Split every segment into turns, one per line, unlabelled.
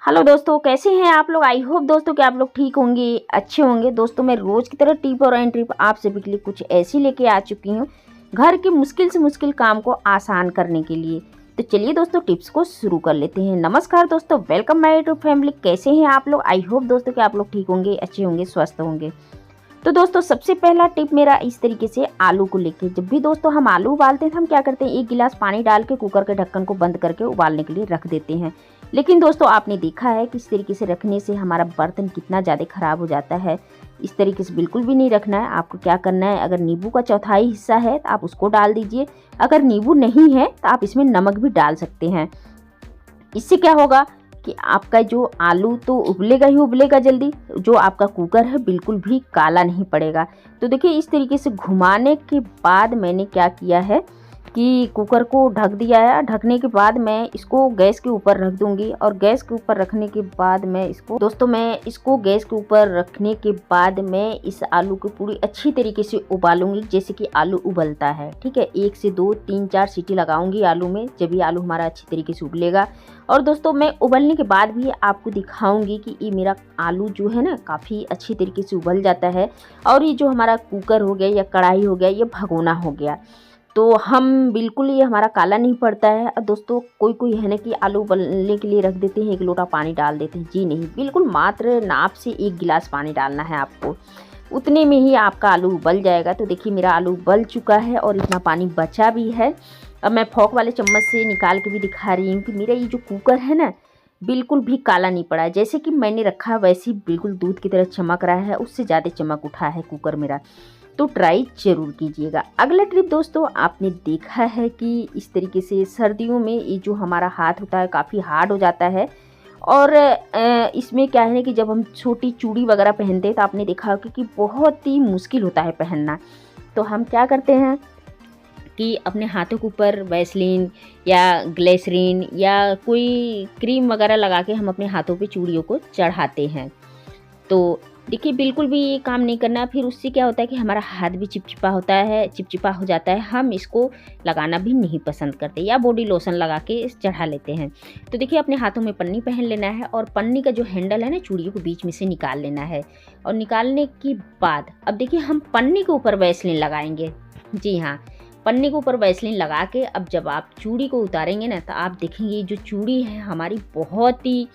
Hello दोस्तों, कैसे हैं आप लोग। आई होप दोस्तों कि आप लोग ठीक होंगे, अच्छे होंगे। दोस्तों मैं रोज़ की तरह टिप और एंड ट्रिप आप सभी के लिए कुछ ऐसी लेके आ चुकी हूँ घर के मुश्किल से मुश्किल काम को आसान करने के लिए। तो चलिए दोस्तों टिप्स को शुरू कर लेते हैं। नमस्कार दोस्तों, वेलकम माय यूट्यूब फैमिली। कैसे हैं आप लोग। आई होप दोस्तों कि आप लोग ठीक होंगे, अच्छे होंगे, स्वस्थ होंगे। तो दोस्तों सबसे पहला टिप मेरा इस तरीके से आलू को लेके, जब भी दोस्तों हम आलू उबालते हैं तो हम क्या करते हैं, 1 गिलास पानी डाल के कुकर के ढक्कन को बंद करके उबालने के लिए रख देते हैं। लेकिन दोस्तों आपने देखा है कि इस तरीके से रखने से हमारा बर्तन कितना ज़्यादा ख़राब हो जाता है। इस तरीके से बिल्कुल भी नहीं रखना है। आपको क्या करना है, अगर नींबू का चौथाई हिस्सा है तो आप उसको डाल दीजिए। अगर नींबू नहीं है तो आप इसमें नमक भी डाल सकते हैं। इससे क्या होगा कि आपका जो आलू तो उबलेगा ही उबलेगा जल्दी, जो आपका कुकर है बिल्कुल भी काला नहीं पड़ेगा। तो देखिए इस तरीके से घुमाने के बाद मैंने क्या किया है कि कुकर को ढक दिया है। ढकने के बाद मैं इसको गैस के ऊपर रख दूंगी, और गैस के ऊपर रखने के बाद मैं इसको गैस के ऊपर रखने के बाद मैं इस आलू को पूरी अच्छी तरीके से उबालूंगी, जैसे कि आलू उबलता है। ठीक है, 1 से 2 3 4 सीटी लगाऊंगी आलू में, जब ये आलू हमारा अच्छी तरीके से उबलेगा। और दोस्तों मैं उबलने के बाद भी आपको दिखाऊंगी कि ये मेरा आलू जो है ना काफ़ी अच्छी तरीके से उबल जाता है। और ये जो हमारा कुकर हो गया या कढ़ाई हो गया या भगोना हो गया, तो हम बिल्कुल ये हमारा काला नहीं पड़ता है। और दोस्तों कोई कोई है ना कि आलू उबलने के लिए रख देते हैं, 1 लोटा पानी डाल देते हैं। जी नहीं, बिल्कुल मात्र नाप से 1 गिलास पानी डालना है आपको, उतने में ही आपका आलू उबल जाएगा। तो देखिए मेरा आलू उबल चुका है और इतना पानी बचा भी है। अब मैं फोक वाले चम्मच से निकाल के भी दिखा रही हूँ कि मेरा ये जो कुकर है ना बिल्कुल भी काला नहीं पड़ा है। जैसे कि मैंने रखा वैसे ही बिल्कुल दूध की तरह चमक रहा है, उससे ज़्यादा चमक उठा है कुकर मेरा। तो ट्राई जरूर कीजिएगा। अगला ट्रिप दोस्तों, आपने देखा है कि इस तरीके से सर्दियों में ये जो हमारा हाथ होता है काफ़ी हार्ड हो जाता है। और इसमें क्या है कि जब हम छोटी चूड़ी वगैरह पहनते हैं तो आपने देखा होगा कि बहुत ही मुश्किल होता है पहनना। तो हम क्या करते हैं कि अपने हाथों के ऊपर वैसलीन या ग्लिसरीन या कोई क्रीम वगैरह लगा के हम अपने हाथों पे चूड़ियों को चढ़ाते हैं। तो देखिए बिल्कुल भी ये काम नहीं करना, फिर उससे क्या होता है कि हमारा हाथ भी चिपचिपा होता है, चिपचिपा हो जाता है। हम इसको लगाना भी नहीं पसंद करते, या बॉडी लोशन लगा के चढ़ा लेते हैं। तो देखिए अपने हाथों में पन्नी पहन लेना है, और पन्नी का जो हैंडल है ना चूड़ियों को बीच में से निकाल लेना है। और निकालने के बाद अब देखिए हम पन्नी के ऊपर वैसलीन लगाएंगे। जी हाँ, पन्नी के ऊपर वैसलीन लगा के अब जब आप चूड़ी को उतारेंगे ना, तो आप देखेंगे जो चूड़ी है हमारी बहुत ही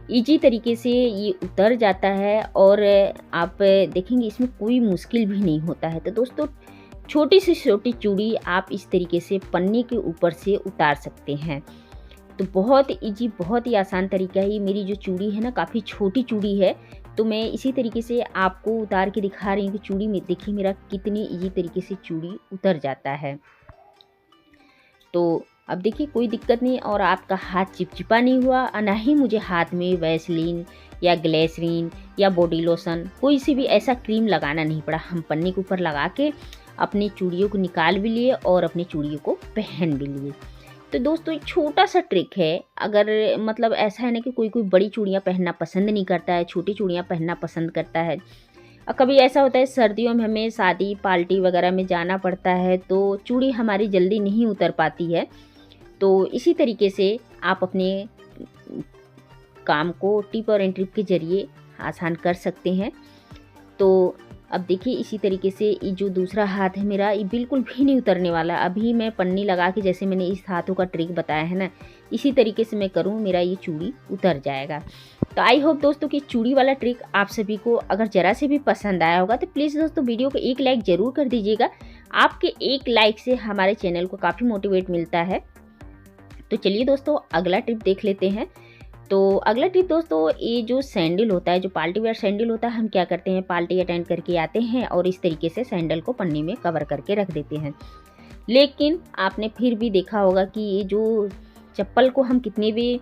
ईजी तरीके से ये उतर जाता है। और आप देखेंगे इसमें कोई मुश्किल भी नहीं होता है। तो दोस्तों छोटी से छोटी चूड़ी आप इस तरीके से पन्नी के ऊपर से उतार सकते हैं। तो बहुत ईजी, बहुत ही आसान तरीका है। ये मेरी जो चूड़ी है ना काफ़ी छोटी चूड़ी है, तो मैं इसी तरीके से आपको उतार के दिखा रही हूँ कि चूड़ी में देखिए मेरा कितनी ईजी तरीके से चूड़ी उतर जाता है। तो अब देखिए कोई दिक्कत नहीं, और आपका हाथ चिपचिपा नहीं हुआ, और ना ही मुझे हाथ में वैसलीन या ग्लिसरीन या बॉडी लोशन कोई सी भी ऐसा क्रीम लगाना नहीं पड़ा। हम पन्नी के ऊपर लगा के अपनी चूड़ियों को निकाल भी लिए और अपनी चूड़ियों को पहन भी लिए। तो दोस्तों एक छोटा सा ट्रिक है। अगर मतलब ऐसा है ना कि कोई कोई बड़ी चूड़ियाँ पहनना पसंद नहीं करता है, छोटी चूड़ियाँ पहनना पसंद करता है। और कभी ऐसा होता है सर्दियों में हमें शादी पार्टी वगैरह में जाना पड़ता है, तो चूड़ी हमारी जल्दी नहीं उतर पाती है। तो इसी तरीके से आप अपने काम को टिप और एंड ट्रिक के ज़रिए आसान कर सकते हैं। तो अब देखिए इसी तरीके से ये जो दूसरा हाथ है मेरा, ये बिल्कुल भी नहीं उतरने वाला। अभी मैं पन्नी लगा के जैसे मैंने इस हाथों का ट्रिक बताया है ना, इसी तरीके से मैं करूँ, मेरा ये चूड़ी उतर जाएगा। तो आई होप दोस्तों कि चूड़ी वाला ट्रिक आप सभी को अगर ज़रा से भी पसंद आया होगा, तो प्लीज़ दोस्तों वीडियो को एक लाइक ज़रूर कर दीजिएगा। आपके एक लाइक से हमारे चैनल को काफ़ी मोटिवेट मिलता है। तो चलिए दोस्तों अगला टिप देख लेते हैं। तो अगला टिप दोस्तों, ये जो सैंडल होता है, जो पार्टी वेयर सैंडल होता है, हम क्या करते हैं पार्टी अटेंड करके आते हैं और इस तरीके से सैंडल को पन्नी में कवर करके रख देते हैं। लेकिन आपने फिर भी देखा होगा कि ये जो चप्पल को हम कितने भी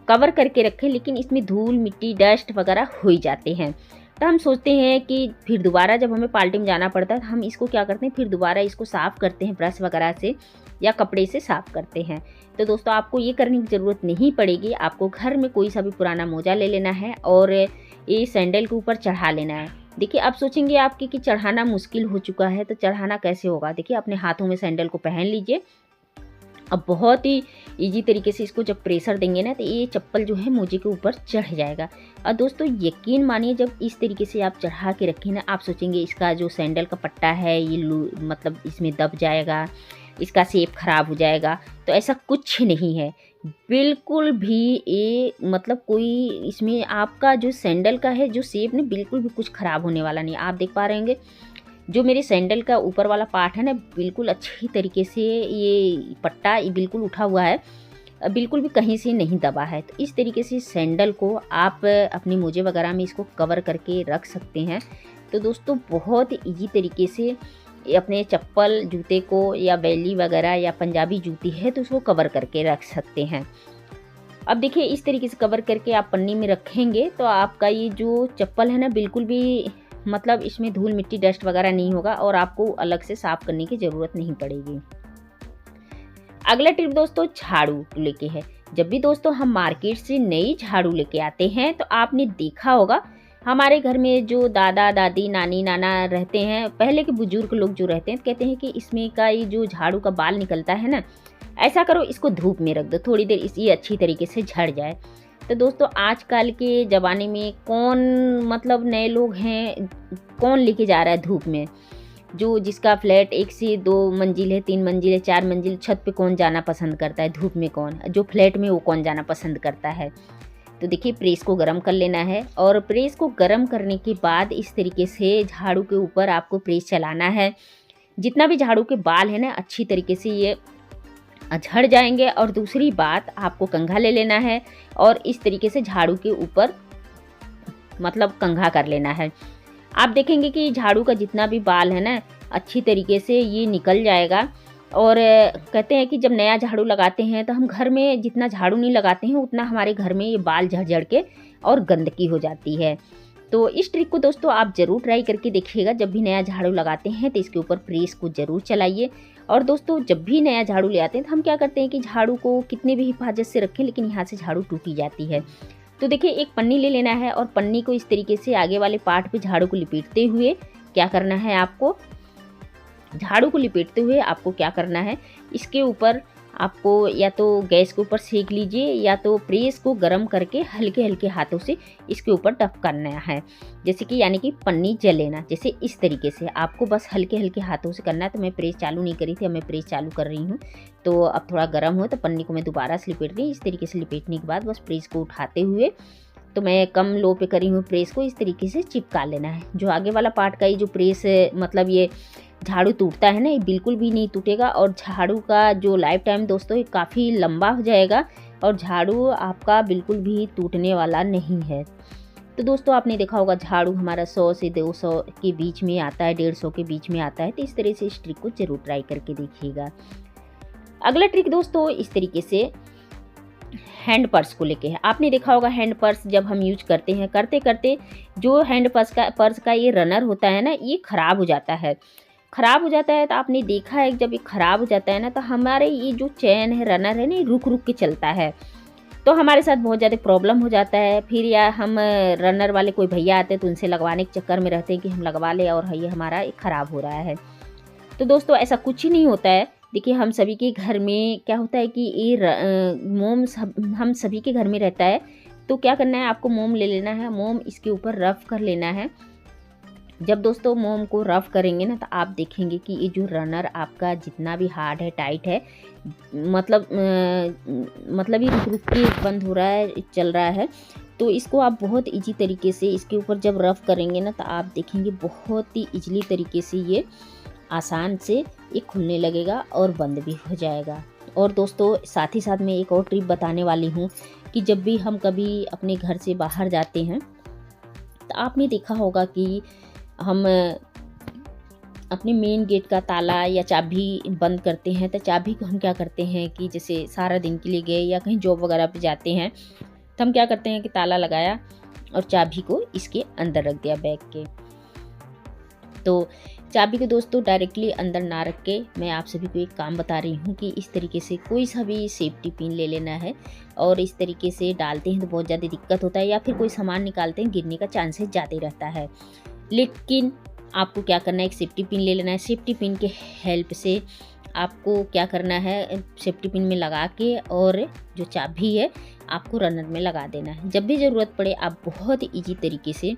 कवर करके रखें, लेकिन इसमें धूल मिट्टी डस्ट वगैरह हो ही जाते हैं। तो हम सोचते हैं कि फिर दोबारा जब हमें पार्टी में जाना पड़ता है तो हम इसको क्या करते हैं, फिर दोबारा इसको साफ़ करते हैं ब्रश वगैरह से या कपड़े से साफ़ करते हैं। तो दोस्तों आपको ये करने की ज़रूरत नहीं पड़ेगी। आपको घर में कोई सा भी पुराना मोजा ले लेना है और ये सैंडल के ऊपर चढ़ा लेना है। देखिए आप सोचेंगे आपके कि चढ़ाना मुश्किल हो चुका है, तो चढ़ाना कैसे होगा। देखिए अपने हाथों में सैंडल को पहन लीजिए अब बहुत ही इजी तरीके से इसको जब प्रेशर देंगे ना तो ये चप्पल जो है मोजे के ऊपर चढ़ जाएगा। और दोस्तों यकीन मानिए जब इस तरीके से आप चढ़ा के रखें ना, आप सोचेंगे इसका जो सैंडल का पट्टा है ये मतलब इसमें दब जाएगा, इसका शेप ख़राब हो जाएगा। तो ऐसा कुछ नहीं है, बिल्कुल भी ये मतलब कोई इसमें आपका जो सैंडल का है जो शेप ना बिल्कुल भी कुछ ख़राब होने वाला नहीं। आप देख पा रहे होंगे जो मेरे सैंडल का ऊपर वाला पार्ट है ना बिल्कुल अच्छी तरीके से ये पट्टा ये बिल्कुल उठा हुआ है, बिल्कुल भी कहीं से नहीं दबा है। तो इस तरीके से सैंडल को आप अपनी मोजे वगैरह में इसको कवर करके रख सकते हैं। तो दोस्तों बहुत ईजी तरीके से अपने चप्पल जूते को या बैली वगैरह या पंजाबी जूती है तो उसको कवर करके रख सकते हैं। अब देखिए इस तरीके से कवर करके आप पन्नी में रखेंगे तो आपका ये जो चप्पल है ना बिल्कुल भी मतलब इसमें धूल मिट्टी डस्ट वगैरह नहीं होगा और आपको अलग से साफ़ करने की ज़रूरत नहीं पड़ेगी। अगला टिप दोस्तों झाड़ू लेके है। जब भी दोस्तों हम मार्केट से नई झाड़ू लेके आते हैं तो आपने देखा होगा हमारे घर में जो दादा दादी नानी नाना रहते हैं, पहले के बुजुर्ग लोग जो रहते हैं कहते हैं कि इसमें का ये जो झाड़ू का बाल निकलता है ना, ऐसा करो इसको धूप में रख दो थोड़ी देर, इस ये अच्छी तरीके से झड़ जाए। तो दोस्तों आजकल के ज़माने में कौन मतलब नए लोग हैं, कौन लेके जा रहा है धूप में? जो जिसका फ्लैट 1 से 2 मंजिल है, 3 मंजिल है, 4 मंजिल, छत पे कौन जाना पसंद करता है धूप में? कौन जो फ्लैट में वो कौन जाना पसंद करता है? तो देखिए प्रेस को गर्म कर लेना है और प्रेस को गर्म करने के बाद इस तरीके से झाड़ू के ऊपर आपको प्रेस चलाना है। जितना भी झाड़ू के बाल है ना अच्छी तरीके से ये झड़ जाएंगे। और दूसरी बात आपको कंघा ले लेना है और इस तरीके से झाड़ू के ऊपर मतलब कंघा कर लेना है। आप देखेंगे कि झाड़ू का जितना भी बाल है ना अच्छी तरीके से ये निकल जाएगा। और कहते हैं कि जब नया झाड़ू लगाते हैं तो हम घर में जितना झाड़ू नहीं लगाते हैं उतना हमारे घर में ये बाल झड़ झड़ के और गंदगी हो जाती है। तो इस ट्रिक को दोस्तों आप ज़रूर ट्राई करके देखिएगा। जब भी नया झाड़ू लगाते हैं तो इसके ऊपर प्रेस को ज़रूर चलाइए। और दोस्तों जब भी नया झाड़ू ले आते हैं तो हम क्या करते हैं कि झाड़ू को कितने भी हिफाजत से रखें लेकिन यहाँ से झाड़ू टूटी जाती है। तो देखिए एक पन्नी ले लेना है और पन्नी को इस तरीके से आगे वाले पार्ट पे झाड़ू को लिपेटते हुए क्या करना है आपको, झाड़ू को लिपेटते हुए आपको क्या करना है, इसके ऊपर आपको या तो गैस के ऊपर सेक लीजिए या तो प्रेस को गर्म करके हल्के हल्के हाथों से इसके ऊपर टफ करना है। जैसे कि यानी कि पन्नी जले ना, जैसे इस तरीके से आपको बस हल्के हल्के हाथों से करना है। तो मैं प्रेस चालू नहीं करी थी, अब मैं प्रेस चालू कर रही हूँ। तो अब थोड़ा गर्म हो तो पन्नी को मैं दोबारा से लिपेट दी। इस तरीके से लिपेटने के बाद बस प्रेस को उठाते हुए, तो मैं कम लो पे करी हूँ प्रेस को, इस तरीके से चिपका लेना है। जो आगे वाला पार्ट का ये जो प्रेस मतलब ये झाड़ू टूटता है ना, ये बिल्कुल भी नहीं टूटेगा। और झाड़ू का जो लाइफ टाइम दोस्तों ये काफ़ी लंबा हो जाएगा और झाड़ू आपका बिल्कुल भी टूटने वाला नहीं है। तो दोस्तों आपने देखा होगा झाड़ू हमारा 100 से 200 के बीच में आता है, 150 के बीच में आता है। तो इस तरह से इस ट्रिक को ज़रूर ट्राई करके देखिएगा। अगला ट्रिक दोस्तों इस तरीके से हैंड पर्स को लेके है। आपने देखा होगा हैंड पर्स जब हम यूज करते हैं, करते करते जो हैंड पर्स का ये रनर होता है ना, ये ख़राब हो जाता है। ख़राब हो जाता है तो आपने देखा है जब ये ख़राब हो जाता है ना, तो हमारे ये जो चैन है, रनर है ना, रुक रुक के चलता है। तो हमारे साथ बहुत ज़्यादा प्रॉब्लम हो जाता है। फिर या हम रनर वाले कोई भैया आते हैं तो उनसे लगवाने के चक्कर में रहते हैं कि हम लगवा लें और ये हमारा ख़राब हो रहा है। तो दोस्तों ऐसा कुछ ही नहीं होता है। देखिए हम सभी के घर में क्या होता है कि ये मोम हम सभी के घर में रहता है। तो क्या करना है, आपको मोम ले लेना है, मोम इसके ऊपर रफ़ कर लेना है। जब दोस्तों मोम को रफ़ करेंगे ना, तो आप देखेंगे कि ये जो रनर आपका जितना भी हार्ड है, टाइट है, मतलब ये रुक रुक के बंद हो रहा है, चल रहा है। तो इसको आप बहुत इजी तरीके से इसके ऊपर जब रफ़ करेंगे ना, तो आप देखेंगे बहुत ही इजली तरीके से ये आसान से ये खुलने लगेगा और बंद भी हो जाएगा। और दोस्तों साथ ही साथ मैं एक और ट्रिक बताने वाली हूँ कि जब भी हम कभी अपने घर से बाहर जाते हैं तो आपने देखा होगा कि हम अपने मेन गेट का ताला या चाबी बंद करते हैं। तो चाबी को हम क्या करते हैं कि जैसे सारा दिन के लिए गए या कहीं जॉब वगैरह पे जाते हैं तो हम क्या करते हैं कि ताला लगाया और चाबी को इसके अंदर रख दिया बैग के। तो चाबी को दोस्तों डायरेक्टली अंदर ना रख के मैं आप सभी को एक काम बता रही हूँ कि इस तरीके से कोई सा भी सेफ्टी पिन ले लेना है और इस तरीके से डालते हैं तो बहुत ज़्यादा दिक्कत होता है, या फिर कोई सामान निकालते हैं गिरने का चांसेस ज़्यादा रहता है। लेकिन आपको क्या करना है, एक सेफ्टी पिन ले लेना है। सेफ्टी पिन के हेल्प से आपको क्या करना है, सेफ्टी पिन में लगा के और जो चाबी है आपको रनर में लगा देना है। जब भी ज़रूरत पड़े आप बहुत ईजी तरीके से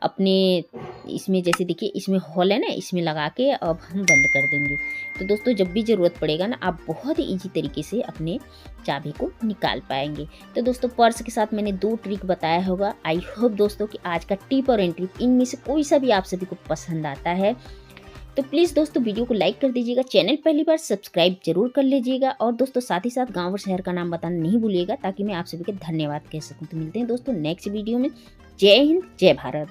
अपने इसमें, जैसे देखिए इसमें होल है ना, इसमें लगा के अब हम बंद कर देंगे। तो दोस्तों जब भी ज़रूरत पड़ेगा ना, आप बहुत ही ईजी तरीके से अपने चाबी को निकाल पाएंगे। तो दोस्तों पर्स के साथ मैंने 2 ट्रिक बताया होगा। आई होप दोस्तों कि आज का टिप और एंड ट्रिक इनमें से कोई सा भी आप सभी को पसंद आता है। तो प्लीज़ दोस्तों वीडियो को लाइक कर दीजिएगा, चैनल पहली बार सब्सक्राइब जरूर कर लीजिएगा, और दोस्तों साथ ही साथ गांव और शहर का नाम बताना नहीं भूलिएगा, ताकि मैं आप सभी को धन्यवाद कह सकूं। तो मिलते हैं दोस्तों नेक्स्ट वीडियो में। जय हिंद, जय भारत।